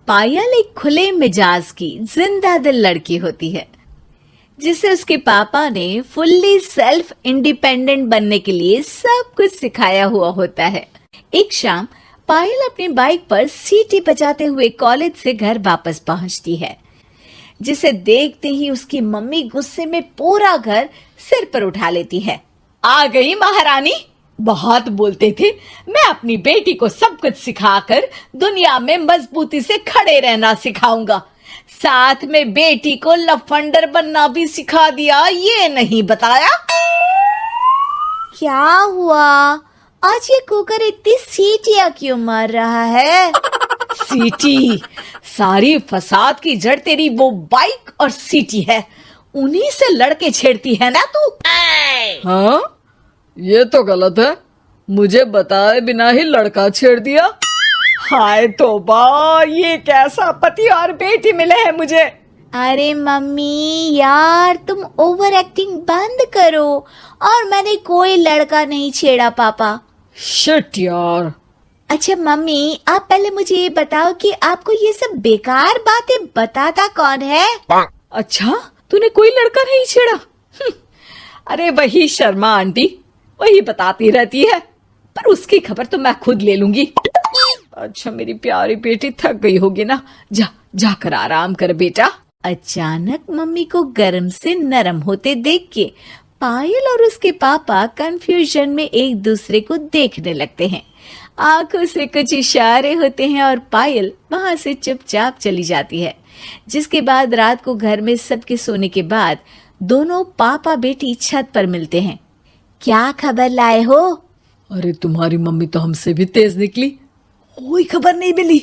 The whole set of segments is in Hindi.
पायल एक खुले मिजाज की जिंदा दिल लड़की होती है जिसे उसके पापा ने फुल्ली सेल्फ इंडिपेंडेंट बनने के लिए सब कुछ सिखाया हुआ होता है। एक शाम पायल अपनी बाइक पर सीटी बजाते हुए कॉलेज से घर वापस पहुंचती है, जिसे देखते ही उसकी मम्मी गुस्से में पूरा घर सिर पर उठा लेती है। आ गई महारानी, बहुत बोलते थे मैं अपनी बेटी को सब कुछ सिखाकर दुनिया में मजबूती से खड़े रहना सिखाऊंगा, साथ में बेटी को लफंडर बनना भी सिखा दिया, ये नहीं बताया। क्या हुआ? आज ये कुकर इतनी सीटियां क्यों मार रहा है? सीटी? सारी फसाद की जड़ तेरी वो बाइक और सीटी है, उन्हीं से लड़के छेड़ती है ना तू। हाँ, ये तो गलत है, मुझे बताए बिना ही लड़का छेड़ दिया। हाय तौबा, ये कैसा पति और बेटी मिले हैं मुझे। अरे मम्मी यार, तुम ओवर एक्टिंग बंद करो, और मैंने कोई लड़का नहीं छेड़ा पापा। शिट यार। अच्छा मम्मी, आप पहले मुझे ये बताओ कि आपको ये सब बेकार बातें बताता कौन है? अच्छा, तूने कोई लड़का नहीं छेड़ा? अरे वही शर्मा आंटी, वही बताती रहती है, पर उसकी खबर तो मैं खुद ले लूंगी। अच्छा मेरी प्यारी बेटी, थक गई होगी ना, जाकर आराम कर बेटा। अचानक मम्मी को गर्म से नरम होते देख के पायल और उसके पापा कंफ्यूजन में एक दूसरे को देखने लगते हैं। आंखों से कुछ इशारे होते हैं और पायल वहां से चुपचाप चली जाती है। जिसके बाद रात को घर में सबके सोने के बाद दोनों पापा बेटी छत पर मिलते हैं। क्या खबर लाए हो? अरे तुम्हारी मम्मी तो हमसे भी तेज निकली, कोई खबर नहीं मिली।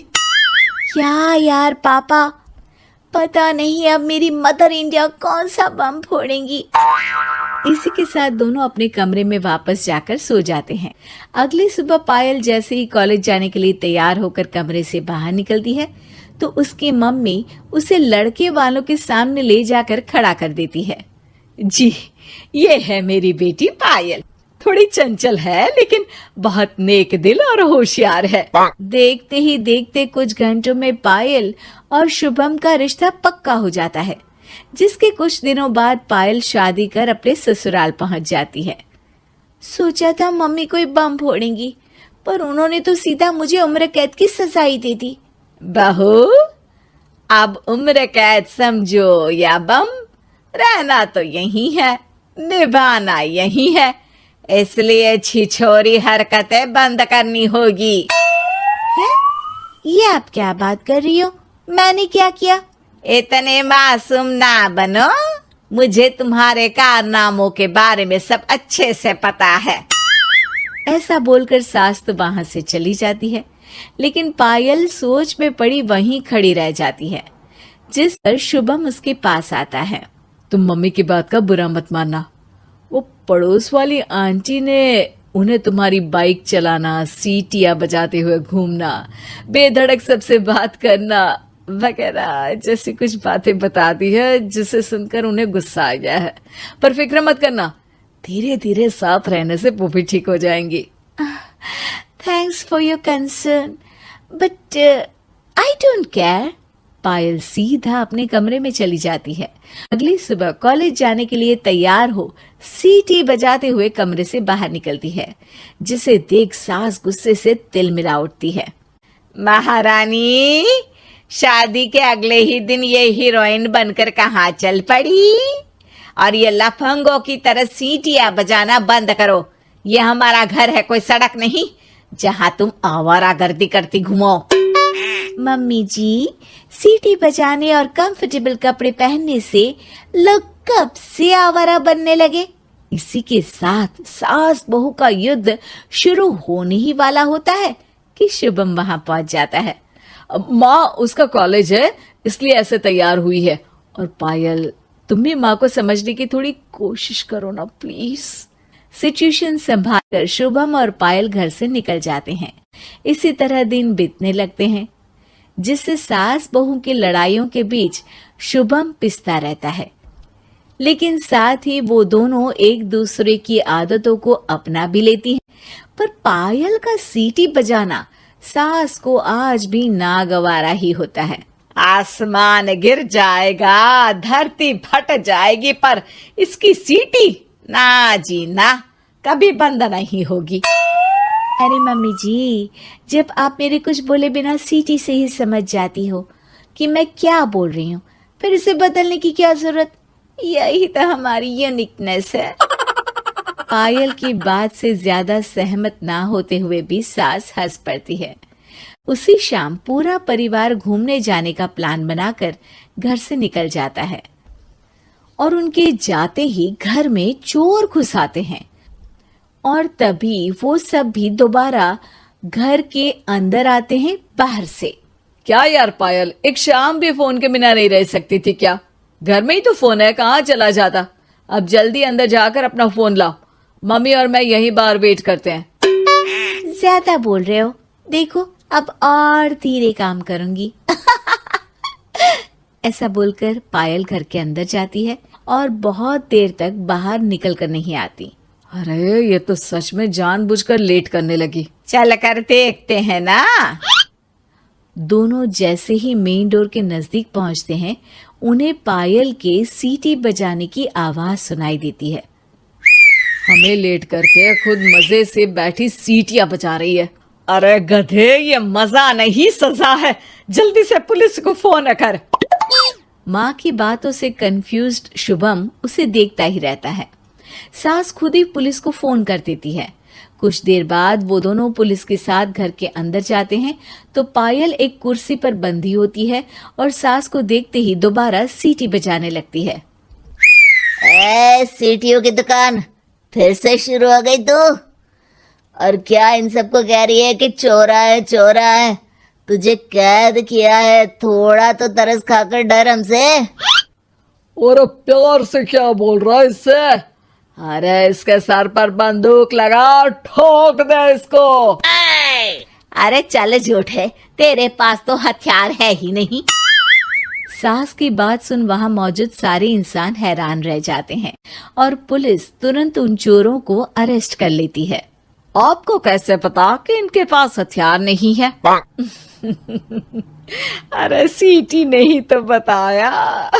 क्या यार पापा, पता नहीं अब मेरी मदर इंडिया कौन सा बम फोड़ेंगी। इसी के साथ दोनों अपने कमरे में वापस जाकर सो जाते हैं। अगली सुबह पायल जैसे ही कॉलेज जाने के लिए तैयार होकर कमरे से बाहर निकलती है तो उसकी मम्मी उसे लड़के वालों के सामने ले जाकर खड़ा कर देती है। जी, ये है मेरी बेटी पायल, थोड़ी चंचल है लेकिन बहुत नेक दिल और होशियार है। देखते ही देखते कुछ घंटों में पायल और शुभम का रिश्ता पक्का हो जाता है, जिसके कुछ दिनों बाद पायल शादी कर अपने ससुराल पहुंच जाती है। सोचा था मम्मी कोई बम फोड़ेंगी, पर उन्होंने तो सीधा मुझे उम्र कैद की सजा ही दे दी। बहू, अब उम्र कैद समझो या बम, रहना तो यही है, निभाना यही है, इसलिए छिछोरी हरकतें बंद करनी होगी। है? ये आप क्या बात कर रही हो? मैंने क्या किया? इतने मासूम ना बनो, मुझे तुम्हारे कारनामों के बारे में सब अच्छे से पता है। ऐसा बोलकर सास तो वहां से चली जाती है, लेकिन पायल सोच में पड़ी वहीं खड़ी रह जाती है। जिस पर शुभम उसके पास आता है। तुम मम्मी की बात का बुरा मत मानना, वो पड़ोस वाली आंटी ने उन्हें तुम्हारी बाइक चलाना, सीटियां बजाते हुए घूमना, बेधड़क सबसे बात करना वगैरह जैसी कुछ बातें बता दी है, जिसे सुनकर उन्हें गुस्सा आ गया है। पर फिक्र मत करना, धीरे धीरे साथ रहने से वो भी ठीक हो जाएंगी। Thanks for your concern, but I don't care. Payal सीधा अपने कमरे में चली जाती है। अगली सुबह कॉलेज जाने के लिए तैयार हो सीटी बजाते हुए कमरे से बाहर निकलती है, जिसे देख सास गुस्से से तिलमिला उठती है। महारानी, शादी के अगले ही दिन ये हीरोइन बनकर कहाँ चल पड़ी? और ये लफंगों की तरह सीटियां बजाना बंद करो। ये हमारा घर है, कोई सड़क नहीं जहां तुम आवारागर्दी करती घूमो। मम्मी जी, सीटी बजाने और कंफर्टेबल कपड़े पहनने से लोग कब से आवारा बनने लगे? इसी के साथ सास बहू का युद्ध शुरू होने ही वाला होता है कि शुभम वहां पहुंच जाता है। माँ, उसका कॉलेज है इसलिए ऐसे तैयार हुई है। और पायल, तुम भी माँ को समझने की थोड़ी कोशिश करो ना प्लीज। सिचुएशन संभालकर शुभम और पायल घर से निकल जाते हैं। इसी तरह दिन बीतने लगते हैं, जिससे सास बहू की लड़ाइयों के बीच शुभम पिसता रहता है, लेकिन साथ ही वो दोनों एक दूसरे की आदतों को अपना भी लेती हैं। पर पायल का सीटी बजाना सास को आज भी नागवारा ही होता है। आसमान गिर जाएगा, धरती फट जाएगी, पर इसकी सीटी ना जी ना, कभी बंद नहीं होगी। अरे मम्मी जी, जब आप मेरे कुछ बोले बिना सीटी से ही समझ जाती हो कि मैं क्या बोल रही हूँ, फिर इसे बदलने की क्या जरूरत? यही तो हमारी यूनिकनेस है। पायल की बात से ज्यादा सहमत ना होते हुए भी सास हंस पड़ती है। उसी शाम पूरा परिवार घूमने जाने का प्लान बनाकर घर से निकल जाता है और उनके जाते ही घर में चोर घुस आते हैं और तभी वो सब भी दोबारा घर के अंदर आते हैं बाहर से। क्या यार पायल, एक शाम भी फोन के बिना नहीं रह सकती थी क्या? घर में ही तो फोन है, कहाँ चला जाता? अब जल्दी अंदर जाकर अपना फोन लाओ, मम्मी और मैं यहीं बाहर वेट करते हैं। ज्यादा बोल रहे हो, देखो अब और धीरे काम करूंगी। ऐसा बोलकर पायल घर के अंदर जाती है और बहुत देर तक बाहर निकल कर नहीं आती। अरे ये तो सच में जानबूझकर लेट करने लगी। चल कर देखते हैं ना। दोनों जैसे ही मेन डोर के नजदीक पहुंचते हैं, उन्हें पायल के सीटी बजाने की आवाज सुनाई देती है। हमें लेट करके खुद मजे से बैठी सीटियां बजा रही है। अरे गधे, ये मजा नहीं सजा है, जल्दी से पुलिस को फोन कर। माँ की बातों से कंफ्यूज्ड शुभम उसे देखता ही रहता है। सास खुद ही पुलिस को फोन कर देती है। कुछ देर बाद वो दोनों पुलिस के साथ घर के अंदर जाते हैं तो पायल एक कुर्सी पर बंधी होती है और सास को देखते ही दोबारा सीटी बजाने लगती है। सीटियों की दुकान फिर से शुरू हो गई तू? और क्या इन सबको कह रही है कि चोरा है चोरा है? तुझे कैद किया है, थोड़ा तो तरस खाकर डर हमसे। और प्यार से क्या बोल रहा है इससे? अरे इसके सर पर बंदूक लगा, ठोक दे इसको। अरे चल झूठे, तेरे पास तो हथियार है ही नहीं। सास की बात सुन वहां मौजूद सारे इंसान हैरान रह जाते हैं और पुलिस तुरंत उन चोरों को अरेस्ट कर लेती है। आपको कैसे पता कि इनके पास हथियार नहीं है? अरे सीटी नहीं तो बताया।